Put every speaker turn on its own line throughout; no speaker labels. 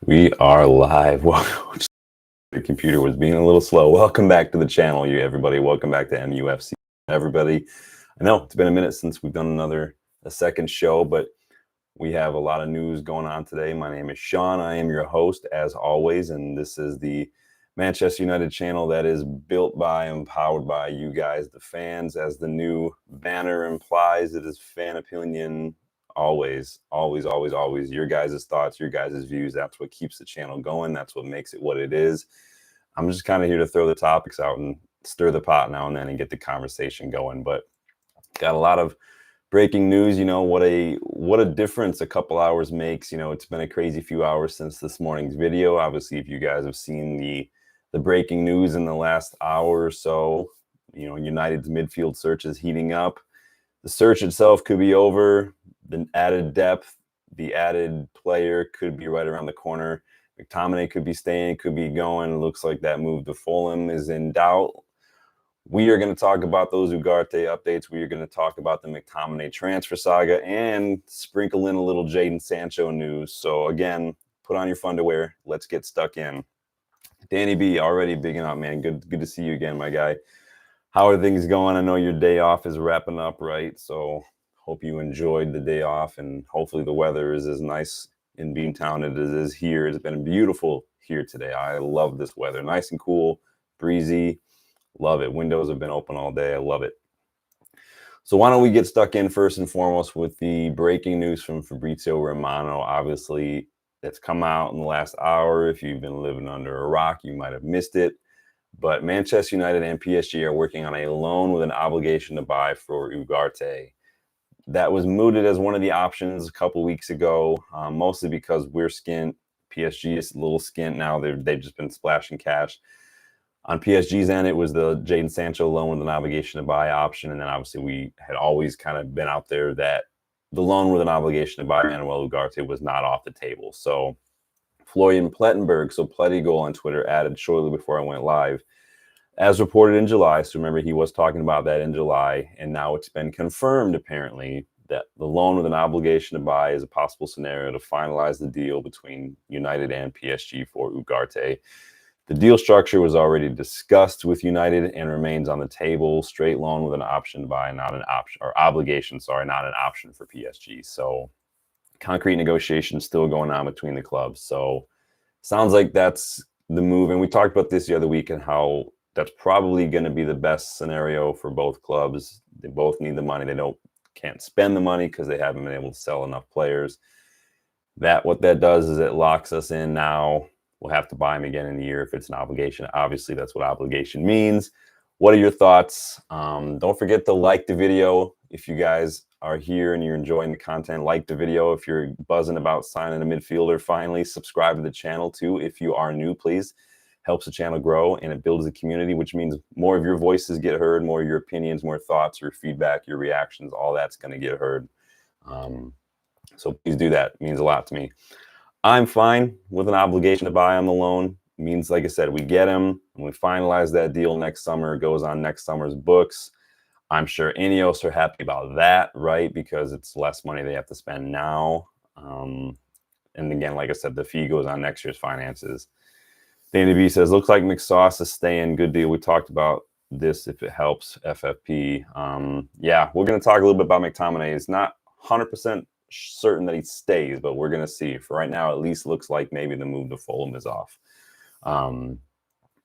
We are live. Well, the computer was being a little slow. Welcome back to the channel, everybody. Welcome back to MUFC, everybody. I know it's been a minute since we've done a second show, but we have a lot of news going on today. My name is Sean. I am your host, as always, and this is the Manchester United channel that is built by and powered by you guys, the fans. As the new banner implies, it is fan opinion. Always your guys' thoughts, your guys' views. That's what keeps the channel going. That's what makes it what it is. I'm just kind of here to throw the topics out and stir the pot now and then and get the conversation going. But got a lot of breaking news. What a difference a couple hours makes. It's been a crazy few hours since this morning's video. Obviously, if you guys have seen the breaking news in the last hour or so, United's midfield search is heating up. The search itself could be over. The added depth, the added player could be right around the corner. McTominay could be staying, could be going. It looks like that move to Fulham is in doubt. We are going to talk about those Ugarte updates. We are going to talk about the McTominay transfer saga and sprinkle in a little Jadon Sancho news. So again, put on your underwear. Let's get stuck in. Danny B, already bigging up, man. Good to see you again, my guy. How are things going? I know your day off is wrapping up, right? So hope you enjoyed the day off, and hopefully the weather is as nice in Beantown as it is here. It's been beautiful here today. I love this weather. Nice and cool, breezy. Love it. Windows have been open all day. I love it. So why don't we get stuck in first and foremost with the breaking news from Fabrizio Romano. Obviously, it's come out in the last hour. If you've been living under a rock, you might have missed it. But Manchester United and PSG are working on a loan with an obligation to buy for Ugarte. That was mooted as one of the options a couple weeks ago, mostly because we're skint. PSG is a little skint now. They've just been splashing cash. On PSG's end, it was the Jadon Sancho loan with an obligation to buy option. And then obviously we had always kind of been out there that the loan with an obligation to buy Manuel Ugarte was not off the table. So Florian Plettenberg, so Plettigoal on Twitter, added shortly before I went live, as reported in July. So remember, he was talking about that in July, and now it's been confirmed, apparently, that the loan with an obligation to buy is a possible scenario to finalize the deal between United and PSG for Ugarte. The deal structure was already discussed with United and remains on the table. Straight loan with an option to buy, not an option, or obligation, sorry, not an option for PSG. So concrete negotiations still going on between the clubs. So sounds like that's the move. And we talked about this the other week and how that's probably going to be the best scenario for both clubs. They both need the money. They can't spend the money because they haven't been able to sell enough players. What that does is it locks us in now. We'll have to buy him again in a year if it's an obligation. Obviously, that's what obligation means. What are your thoughts? Don't forget to like the video. If you guys are here and you're enjoying the content, like the video. If you're buzzing about signing a midfielder, finally subscribe to the channel too. If you are new, please. Helps the channel grow and it builds the community, which means more of your voices get heard, more of your opinions, more thoughts, your feedback, your reactions, all that's going to get heard. So please do that. It means a lot to me. I'm fine with an obligation to buy on the loan. It means, like I said, we get him and we finalize that deal next summer. It goes on next summer's books. I'm sure Ineos are happy about that, right? Because it's less money they have to spend now. And again, like I said, the fee goes on next year's finances. Danny B says, looks like McSauce is staying. Good deal. We talked about this if it helps FFP. Yeah, we're going to talk a little bit about McTominay. It's not 100% certain that he stays, but we're going to see. For right now, at least looks like maybe the move to Fulham is off.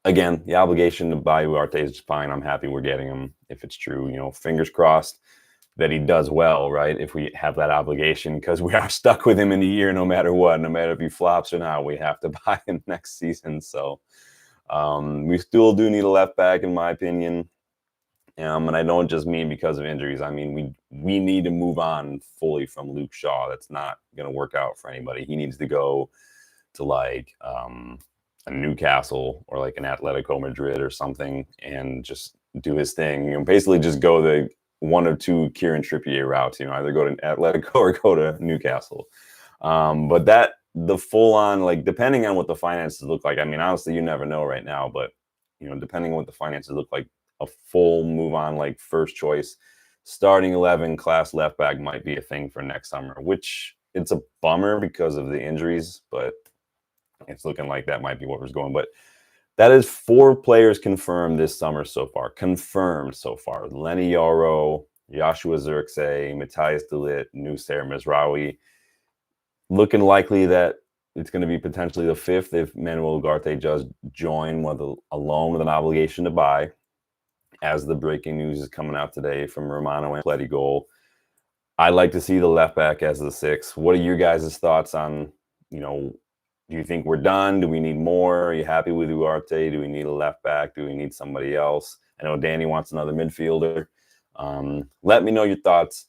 Again, the obligation to buy Ugarte is fine. I'm happy we're getting him if it's true. Fingers crossed that he does well, right? If we have that obligation, because we are stuck with him in a year no matter what, no matter if he flops or not, we have to buy him next season. So we still do need a left back, in my opinion. And I don't just mean because of injuries. I mean, we need to move on fully from Luke Shaw. That's not going to work out for anybody. He needs to go to like a Newcastle or like an Atletico Madrid or something and just do his thing. Basically just go the one or two Kieran Trippier routes, either go to Atletico or go to Newcastle. But the full on, like, depending on what the finances look like, I mean, honestly, you never know right now, but, depending on what the finances look like, a full move on, like first choice, starting 11 class left back might be a thing for next summer, which it's a bummer because of the injuries, but It's looking like that might be what was going. But that is 4 players confirmed this summer so far. Confirmed so far. Lenny Yoro, Joshua Zirkzee, Matthias de Ligt, Nusair Mezraoui. Looking likely that it's going to be potentially the 5th if Manuel Ugarte does join with a loan with an obligation to buy, as the breaking news is coming out today from Romano and Pleti goal. I'd like to see the left back as the 6th. What are your guys' thoughts on, do you think we're done? Do we need more? Are you happy with Ugarte? Do we need a left back? Do we need somebody else? I know Danny wants another midfielder. Let me know your thoughts.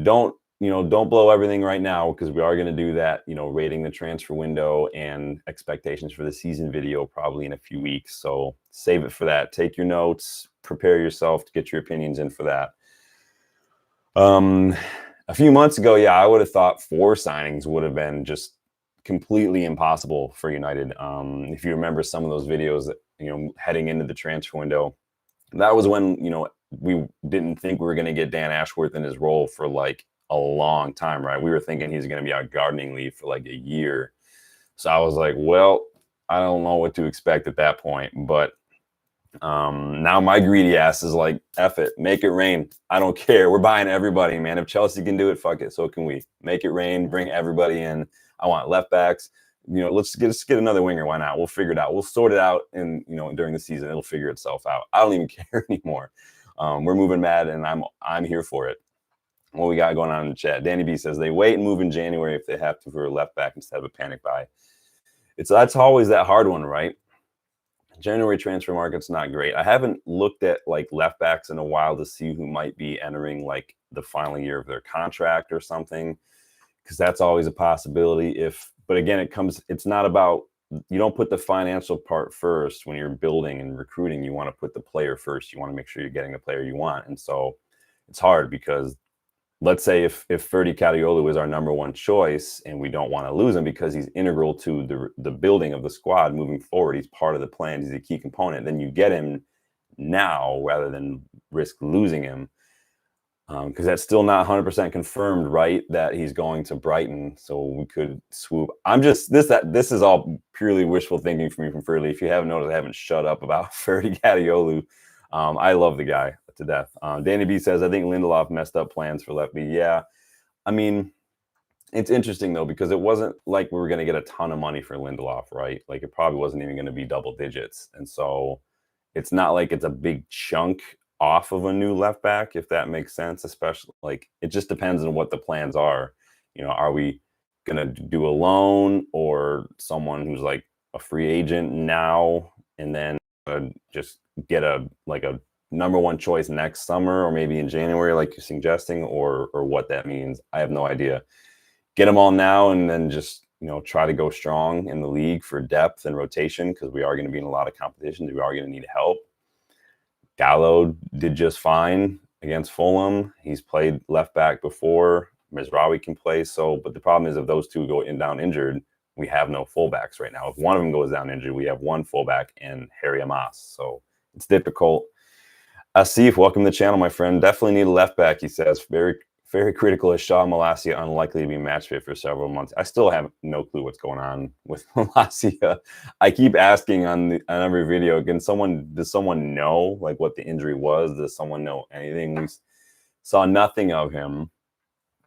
Don't blow everything right now, because we are going to do that, rating the transfer window and expectations for the season video probably in a few weeks. So save it for that. Take your notes, prepare yourself to get your opinions in for that. A few months ago, I would have thought 4 signings would have been just completely impossible for United. If you remember some of those videos that, heading into the transfer window, that was when, we didn't think we were going to get Dan Ashworth in his role for like a long time, right? We were thinking he's going to be on gardening leave for like a year. So I was like, well, I don't know what to expect at that point. But now my greedy ass is like, F it, make it rain. I don't care. We're buying everybody, man. If Chelsea can do it, fuck it. So can we. Make it rain, bring everybody in. I want left backs. Let's get another winger. Why not? We'll figure it out. We'll sort it out, and during the season, it'll figure itself out. I don't even care anymore. We're moving mad, and I'm here for it. What we got going on in the chat? Danny B says they wait and move in January if they have to for a left back instead of a panic buy. That's always that hard one, right? January transfer market's not great. I haven't looked at like left backs in a while to see who might be entering like the final year of their contract or something, because that's always a possibility. But again, it's not about, you don't put the financial part first when you're building and recruiting. You want to put the player first. You want to make sure you're getting the player you want. And so it's hard, because let's say if Ferdi Kadiolu is our number 1 choice and we don't want to lose him because he's integral to the building of the squad moving forward, he's part of the plan, he's a key component, then you get him now rather than risk losing him, because that's still not 100% confirmed, right, that he's going to Brighton. So we could swoop. This is all purely wishful thinking for me from Ferdi. If you haven't noticed, I haven't shut up about Ferdi Kadiolu. I love the guy to death. Danny B says, I think Lindelof messed up plans for left B. Yeah, I mean, it's interesting though, because it wasn't like we were going to get a ton of money for Lindelof, right? Like it probably wasn't even going to be double digits, and so it's not like it's a big chunk off of a new left back, if that makes sense. Especially, like, it just depends on what the plans are. Are we going to do a loan or someone who's like a free agent now and then just get a number 1 choice next summer, or maybe in January, like you're suggesting, or what that means? I have no idea. Get them all now and then just, try to go strong in the league for depth and rotation, because we are going to be in a lot of competition. We are going to need help. Gallo did just fine against Fulham. He's played left back before. Mezraoui can play. But the problem is, if those 2 go down injured, we have no fullbacks right now. If one of them goes down injured, we have 1 fullback and Harry Amas. So it's difficult. Asif, welcome to the channel, my friend. Definitely need a left back, he says. Very, very critical. Is Shaw Malacia unlikely to be match fit for several months? I still have no clue what's going on with Malacia. I keep asking on every video, does someone know like what the injury was? Does someone know anything? We saw nothing of him.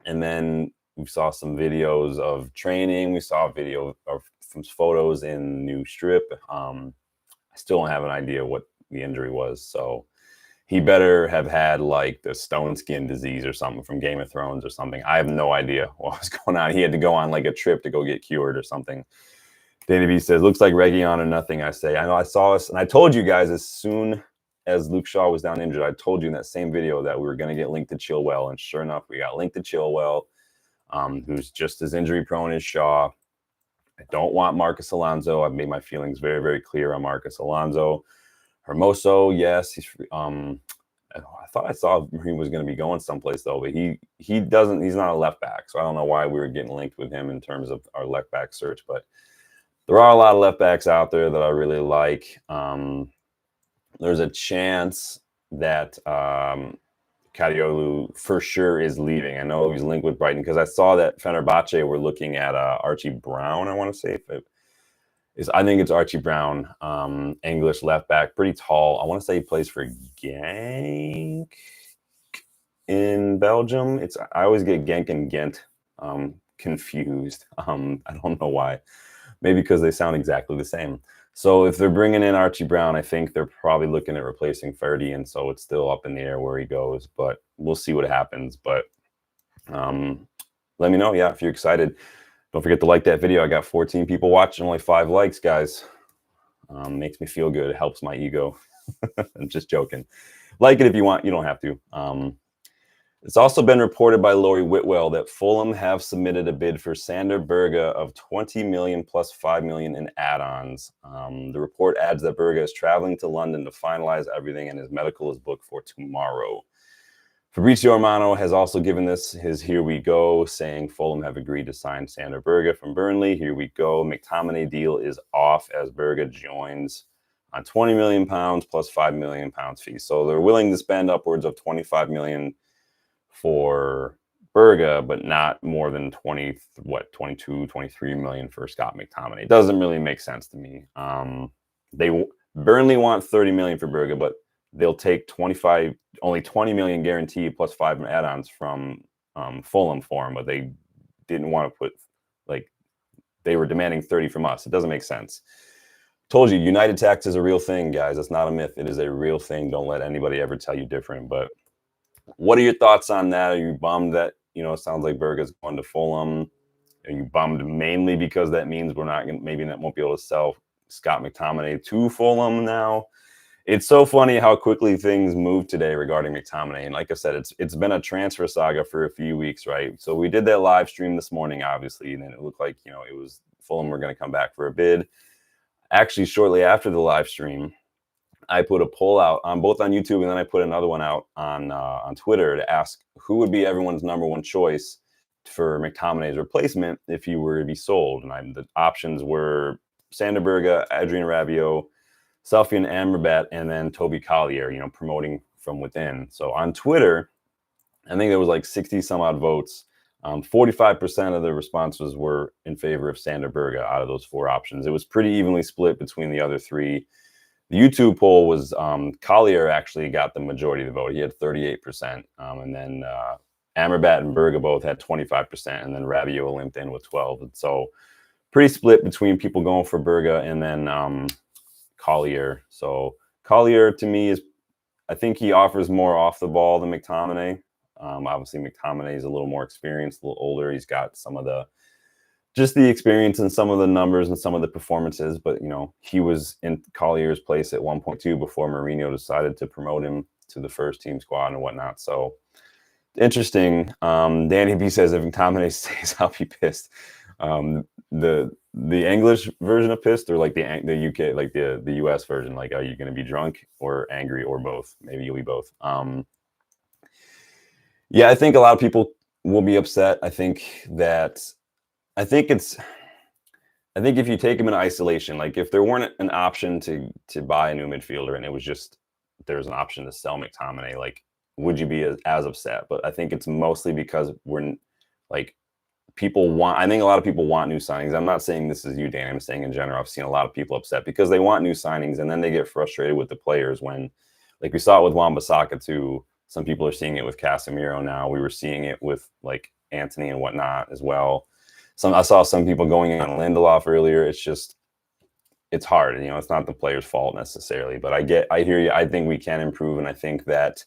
And then we saw some videos of training. We saw a video of some photos in new strip. I still don't have an idea what the injury was. So he better have had like the stone skin disease or something from Game of Thrones or something. I have no idea what was going on. He had to go on like a trip to go get cured or something. Danny B says, looks like Reguilon or nothing. I say, I know, I saw us, and I told you guys as soon as Luke Shaw was down injured, I told you in that same video that we were going to get linked to Chilwell, and sure enough, we got linked to Chilwell, who's just as injury prone as Shaw. I don't want Marcus Alonso. I've made my feelings very, very clear on Marcus Alonso. Hermoso, yes, he's. I thought I saw he was going to be going someplace though, but he doesn't. He's not a left back, so I don't know why we were getting linked with him in terms of our left back search. But there are a lot of left backs out there that I really like. There's a chance that Kadiolu for sure is leaving. I know he's linked with Brighton because I saw that Fenerbahce were looking at Archie Brown. I want to say is I think it's Archie Brown, English left back, pretty tall. I want to say he plays for Genk in Belgium. I always get Genk and Ghent confused. I don't know why. Maybe because they sound exactly the same. So if they're bringing in Archie Brown, I think they're probably looking at replacing Ferdy, and so it's still up in the air where he goes. But we'll see what happens. But let me know, yeah, if you're excited. Don't forget to like that video. I got 14 people watching, only 5 likes, guys. Makes me feel good. It helps my ego. I'm just joking. Like it if you want. You don't have to. It's also been reported by Laurie Whitwell that Fulham have submitted a bid for Sander Berge of 20 million plus 5 million in add-ons. The report adds that Berge is traveling to London to finalize everything, and his medical is booked for tomorrow. Fabrizio Romano has also given this his here we go, saying Fulham have agreed to sign Sander Berge from Burnley. Here we go. McTominay deal is off as Berge joins on 20 million pounds plus 5 million pounds fee. So they're willing to spend upwards of 25 million for Berge, but not more than 22, 23 million for Scott McTominay. It doesn't really make sense to me. Burnley want 30 million for Berge, but they'll take only 20 million guaranteed plus 5 add-ons from Fulham for him, but they didn't want to put, like, they were demanding 30 from us. It doesn't make sense. Told you, United tax is a real thing, guys. It's not a myth. It is a real thing. Don't let anybody ever tell you different. But what are your thoughts on that? Are you bummed that, it sounds like Berge's going to Fulham? Are you bummed mainly because that means we're not going to, maybe that won't be able to sell Scott McTominay to Fulham now? It's so funny how quickly things move today regarding McTominay. And like I said, it's been a transfer saga for a few weeks, right? So we did that live stream this morning, obviously, and then it looked like, it was Fulham were going to come back for a bid. Actually, shortly after the live stream, I put a poll out both on YouTube, and then I put another one out on Twitter to ask who would be everyone's number one choice for McTominay's replacement if he were to be sold. And the options were Sander Berge, Adrien Rabiot, Sufjan Amrabat, and then Toby Collier, promoting from within. So on Twitter, I think there was like 60 some odd votes. 45% of the responses were in favor of Sander Berge out of those 4 options. It was pretty evenly split between the other 3. The YouTube poll was Collier actually got the majority of the vote. He had 38%. And then Amrabat and Berge both had 25%. And then Rabiot limped in with 12%. And so pretty split between people going for Berge and then Collier. So Collier to me I think he offers more off the ball than McTominay. Obviously McTominay is a little more experienced, a little older. He's got some of the experience and some of the numbers and some of the performances, but he was in Collier's place at 1.2 before Mourinho decided to promote him to the first team squad and whatnot. So interesting. Danny B says if McTominay stays, I'll be pissed. The English version of pissed, or like the UK, like the US version, like, are you going to be drunk or angry or both? Maybe you'll be both. Yeah, I think a lot of people will be upset. I think if you take him in isolation, like if there weren't an option to buy a new midfielder and it was just there's an option to sell McTominay, like, would you be as upset? But I think it's mostly because we're like, I think a lot of people want new signings. I'm not saying this is you, Dan. I'm saying in general, I've seen a lot of people upset because they want new signings and then they get frustrated with the players when, like we saw it with Wan-Bissaka too. Some people are seeing it with Casemiro now. We were seeing it with like Anthony and whatnot as well. I saw some people going on Lindelof earlier. It's hard. It's not the player's fault necessarily, but I hear you. I think we can improve. And I think that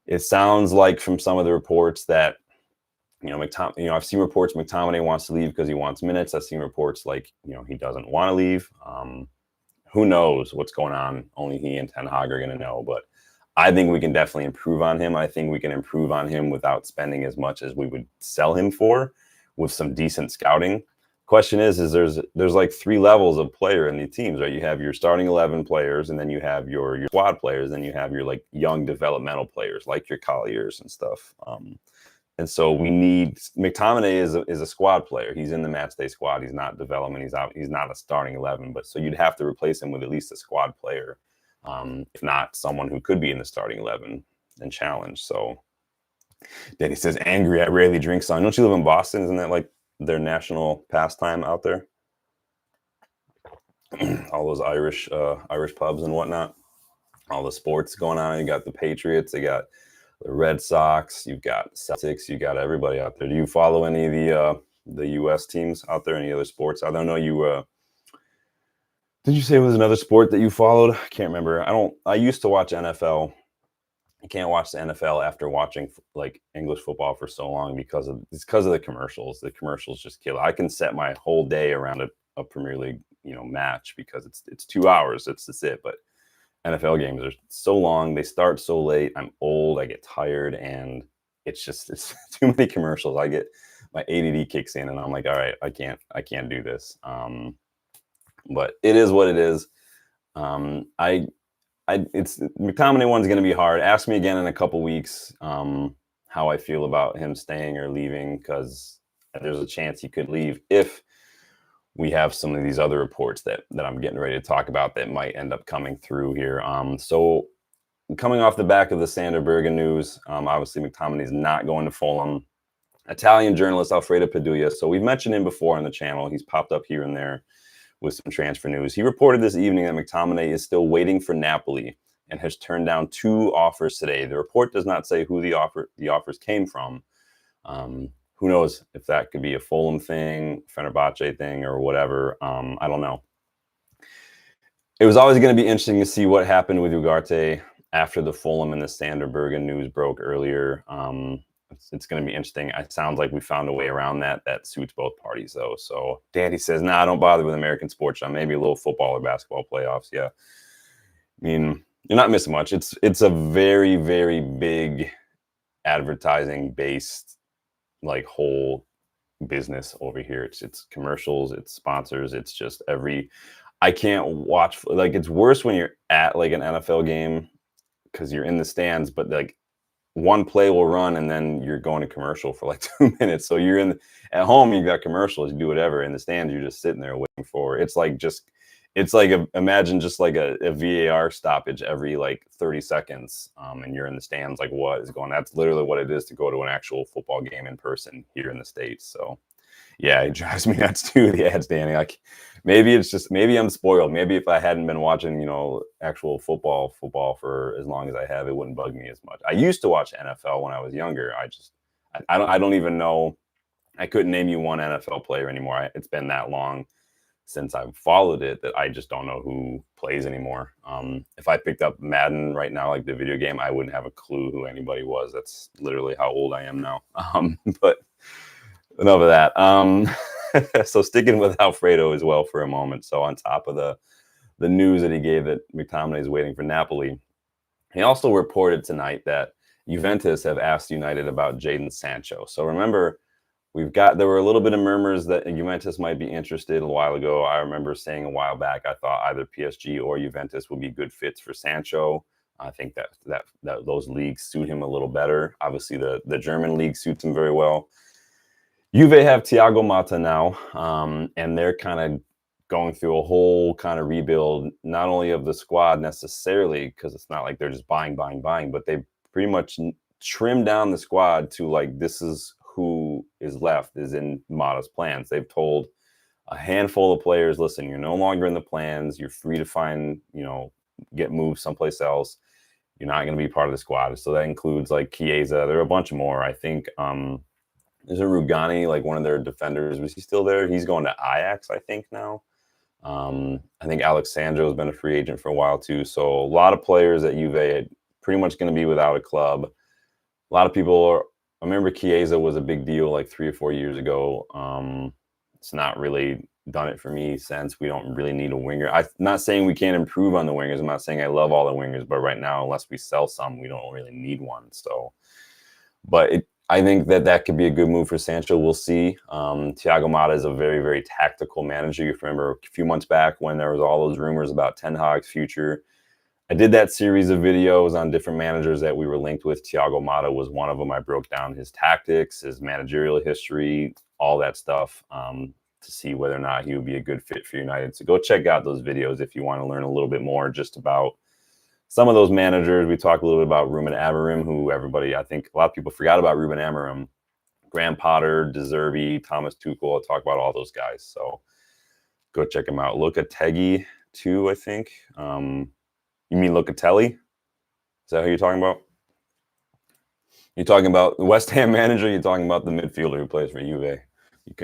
it sounds like from some of the reports that, I've seen reports McTominay wants to leave because he wants minutes. I've seen reports like, he doesn't want to leave. Who knows what's going on? Only he and Ten Hag are going to know. But I think we can definitely improve on him. I think we can improve on him without spending as much as we would sell him for, with some decent scouting. Question is there's like 3 levels of player in the teams, right? You have your starting 11 players, and then you have your squad players, and then you have your like young developmental players like your Colliers and stuff. And so we need McTominay is a squad player. He's in the matchday squad. He's not development. He's not a starting 11. But so you'd have to replace him with at least a squad player, if not someone who could be in the starting 11 and challenge. So then he says, angry, I rarely drink, son. Don't you live in Boston? Isn't that like their national pastime out there? all those Irish pubs and whatnot. All the sports going on. You got the Patriots, they got the Red Sox, you've got Celtics, you got everybody out there. Do you follow any of the U.S. teams out there? Any other sports? I don't know. Did you say it was another sport that you followed? I can't remember. I used to watch NFL. I can't watch the NFL after watching like English football for so long because of the commercials. The commercials just kill. I can set my whole day around a Premier League match because it's 2 hours. That's it. But NFL games are so long. They start so late. I'm old. I get tired, and it's too many commercials. I get my ADD kicks in, and I'm like, all right, I can't do this. But it is what it is. It's McTominay one's going to be hard. Ask me again in a couple weeks how I feel about him staying or leaving, because there's a chance he could leave if we have some of these other reports that I'm getting ready to talk about that might end up coming through here. So coming off the back of the Sander Bergen news, obviously McTominay is not going to Fulham. Italian journalist Alfredo Paduglia. So we've mentioned him before on the channel. He's popped up here and there with some transfer news. He reported this evening that McTominay is still waiting for Napoli and has turned down 2 offers today. The report does not say who the offers came from. Who knows if that could be a Fulham thing, Fenerbahce thing, or whatever. I don't know. It was always going to be interesting to see what happened with Ugarte after the Fulham and the Sander Bergen news broke earlier. It's going to be interesting. It sounds like we found a way around that suits both parties, though. So Danny says, nah, don't bother with American sports, John. Maybe a little football or basketball playoffs. Yeah. I mean, you're not missing much. It's a very, very big advertising-based like whole business over here. It's commercials, it's sponsors, it's just I can't watch, like, it's worse when you're at like an NFL game because you're in the stands, but like one play will run and then you're going to commercial for like 2 minutes. So you're at home, you got commercials, you do whatever. In the stands, you're just sitting there waiting for it. Imagine just like a VAR stoppage every like 30 seconds, and you're in the stands like, what is going on? That's literally what it is to go to an actual football game in person here in the States. So yeah, it drives me nuts too, the ads, Danny. Like maybe I'm spoiled. Maybe if I hadn't been watching, actual football for as long as I have, it wouldn't bug me as much. I used to watch NFL when I was younger. I don't even know. I couldn't name you one NFL player anymore. It's been that long since I've followed it that I just don't know who plays anymore. If I picked up Madden right now, like the video game, I wouldn't have a clue who anybody was. That's literally how old I am now. But enough of that. So sticking with Alfredo as well for a moment. So on top of the news that he gave that McTominay is waiting for Napoli, he also reported tonight that Juventus have asked United about Jadon Sancho. So remember, there were a little bit of murmurs that Juventus might be interested a while ago. I remember saying a while back, I thought either PSG or Juventus would be good fits for Sancho. I think that those leagues suit him a little better. Obviously, the German league suits him very well. Juve have Thiago Motta now, and they're kind of going through a whole kind of rebuild, not only of the squad necessarily, because it's not like they're just buying, but they pretty much trimmed down the squad to like, this is who is left is in Motta's plans. They've told a handful of players, listen, you're no longer in the plans. You're free to find, get moved someplace else. You're not going to be part of the squad. So that includes like Chiesa. There are a bunch more. I think there's a Rugani, like one of their defenders. Was he still there? He's going to Ajax, I think, now. I think Alex Sandro has been a free agent for a while too. So a lot of players at Juve are pretty much going to be without a club. A lot of people I remember Chiesa was a big deal like 3 or 4 years ago. It's not really done it for me since. We don't really need a winger. I'm not saying we can't improve on the wingers. I'm not saying I love all the wingers, but right now, unless we sell some, we don't really need one. So, but I think that could be a good move for Sancho. We'll see. Thiago Motta is a very, very tactical manager. You remember a few months back when there was all those rumors about Ten Hag's future. I did that series of videos on different managers that we were linked with. Thiago Motta was one of them. I broke down his tactics, his managerial history, all that stuff to see whether or not he would be a good fit for United. So go check out those videos if you want to learn a little bit more just about some of those managers. We talked a little bit about Ruben Amorim, who I think a lot of people forgot about Ruben Amorim. Graham Potter, De Zerbi, Thomas Tuchel. I'll talk about all those guys. So Go check him out. Locatelli too, I think. You mean Locatelli? Is that who you're talking about? You're talking about the West Ham manager? You're talking about the midfielder who plays for Juve?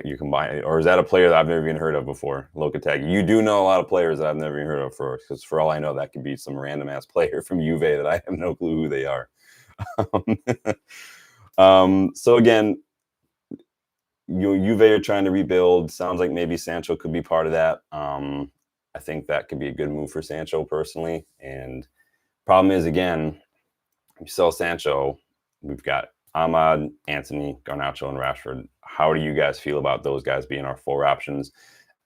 You combine it, or is that a player that I've never even heard of before? Locatelli. You do know a lot of players that I've never even heard of, because for all I know, that could be some random ass player from Juve that I have no clue who they are. So again, Juve are trying to rebuild. Sounds like maybe Sancho could be part of that. I think that could be a good move for Sancho personally. And problem is, again, you sell Sancho, we've got Ahmad, Anthony, Garnacho, and Rashford. How do you guys feel about those guys being our 4 options?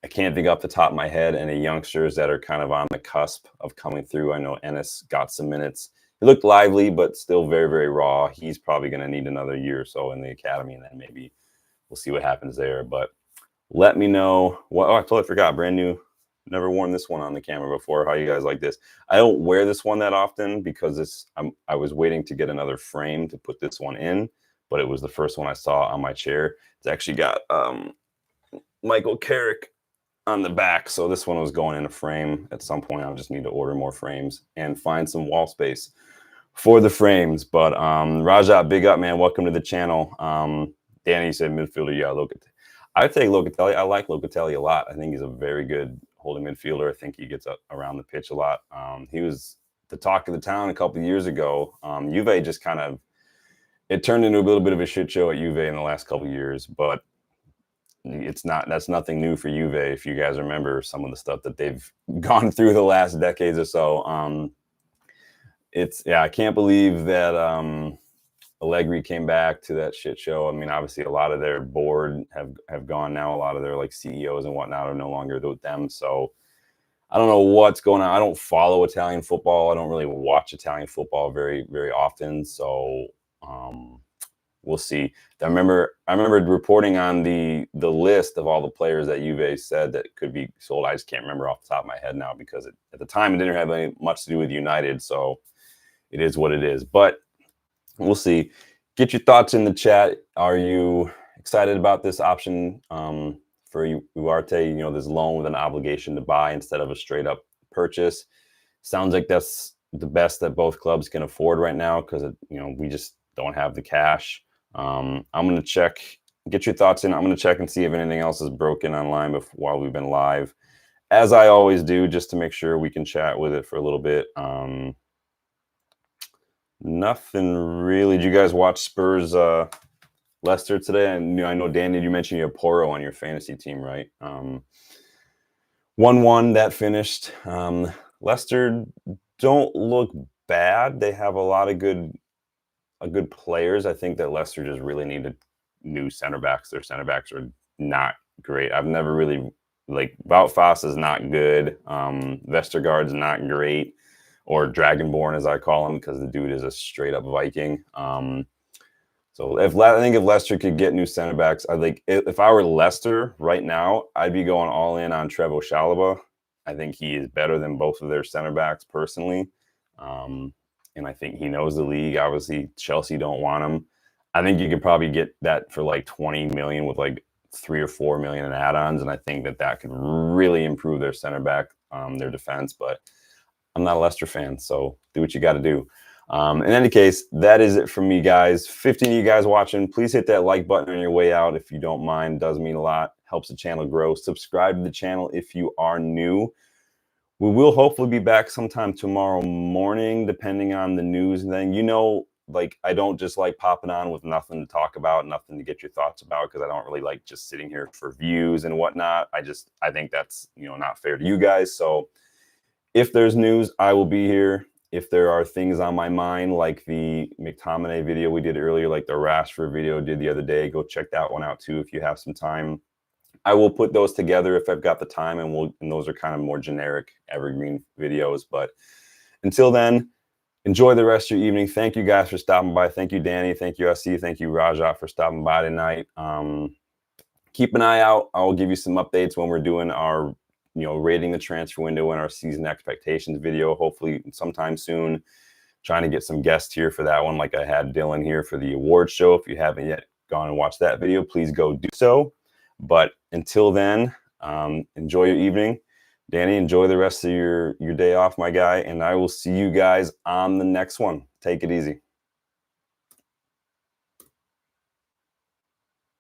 I can't think off the top of my head any youngsters that are kind of on the cusp of coming through. I know Ennis got some minutes. He looked lively, but still very, very raw. He's probably going to need another year or so in the academy, and then maybe we'll see what happens there. But let me know. Oh, I totally forgot. Brand new. Never worn this one on the camera before. How you guys like this? I don't wear this one that often because I was waiting to get another frame to put this one in, but it was the first one I saw on my chair. It's actually got Michael Carrick on the back, so this one was going in a frame. At some point, I'll just need to order more frames and find some wall space for the frames. But Rajat, big up, man. Welcome to the channel. Danny said midfielder. Yeah, Locatelli. I'd take Locatelli. I like Locatelli a lot. I think he's a very good holding midfielder. I think he gets up around the pitch a lot. He was the talk of the town a couple of years ago. Juve just kind of, it turned into a little bit of a shit show at Juve in the last couple of years, but that's nothing new for Juve. If you guys remember some of the stuff that they've gone through the last decades or so, I can't believe that Allegri came back to that shit show. I mean, obviously a lot of their board have gone now. A lot of their like CEOs and whatnot are no longer with them. So I don't know what's going on. I don't follow Italian football. I don't really watch Italian football very, very often. So we'll see. I remember reporting on the list of all the players that Juve said that could be sold. I just can't remember off the top of my head now because at the time it didn't have much to do with United. So it is what it is. But we'll see. Get your thoughts in the chat. Are you excited about this option for Ugarte? You know, this loan with an obligation to buy instead of a straight up purchase. Sounds like that's the best that both clubs can afford right now because we just don't have the cash. I'm gonna check. Get your thoughts in. I'm gonna check and see if anything else is broken online while we've been live, as I always do, just to make sure we can chat with it for a little bit. Nothing really. Did you guys watch Spurs Leicester today? And I know, Danny, you mentioned you have Porro on your fantasy team, right? 1-1 that finished. Leicester don't look bad. They have a lot of good players. I think that Leicester just really needed new center backs. Their center backs are not great. I've never really Wout Faes is not good. Vestergaard's not great. Or Dragonborn, as I call him, because the dude is a straight up Viking. So I think if Leicester could get new center backs, if I were Leicester right now, I'd be going all in on Trevoh Chalobah. I think he is better than both of their center backs personally, and I think he knows the league. Obviously, Chelsea don't want him. I think you could probably get that for like 20 million with like 3 or 4 million in add-ons, and I think that could really improve their center back, their defense, but. I'm not a Leicester fan, so do what you got to do. In any case, that is it from me, guys. 15 of you guys watching, please hit that like button on your way out if you don't mind. It does mean a lot. Helps the channel grow. Subscribe to the channel if you are new. We will hopefully be back sometime tomorrow morning, depending on the news. And then, I don't just like popping on with nothing to talk about, nothing to get your thoughts about, because I don't really like just sitting here for views and whatnot. I think that's, not fair to you guys. So if there's news, I will be here. If there are things on my mind, like the McTominay video we did earlier, like the Rashford video I did the other day, go check that one out too if you have some time. I will put those together if I've got the time, and those are kind of more generic evergreen videos. But until then, enjoy the rest of your evening. Thank you guys for stopping by. Thank you, Danny. Thank you, SC. Thank you, Rajat, for stopping by tonight. Keep an eye out. I will give you some updates when we're doing our rating the transfer window and our season expectations video, hopefully sometime soon. Trying to get some guests here for that one, like I had Dylan here for the awards show. If you haven't yet gone and watched that video, please go do so. But until then, Enjoy your evening. Danny, enjoy the rest of your day off, my guy. And I will see you guys on the next one. Take it easy.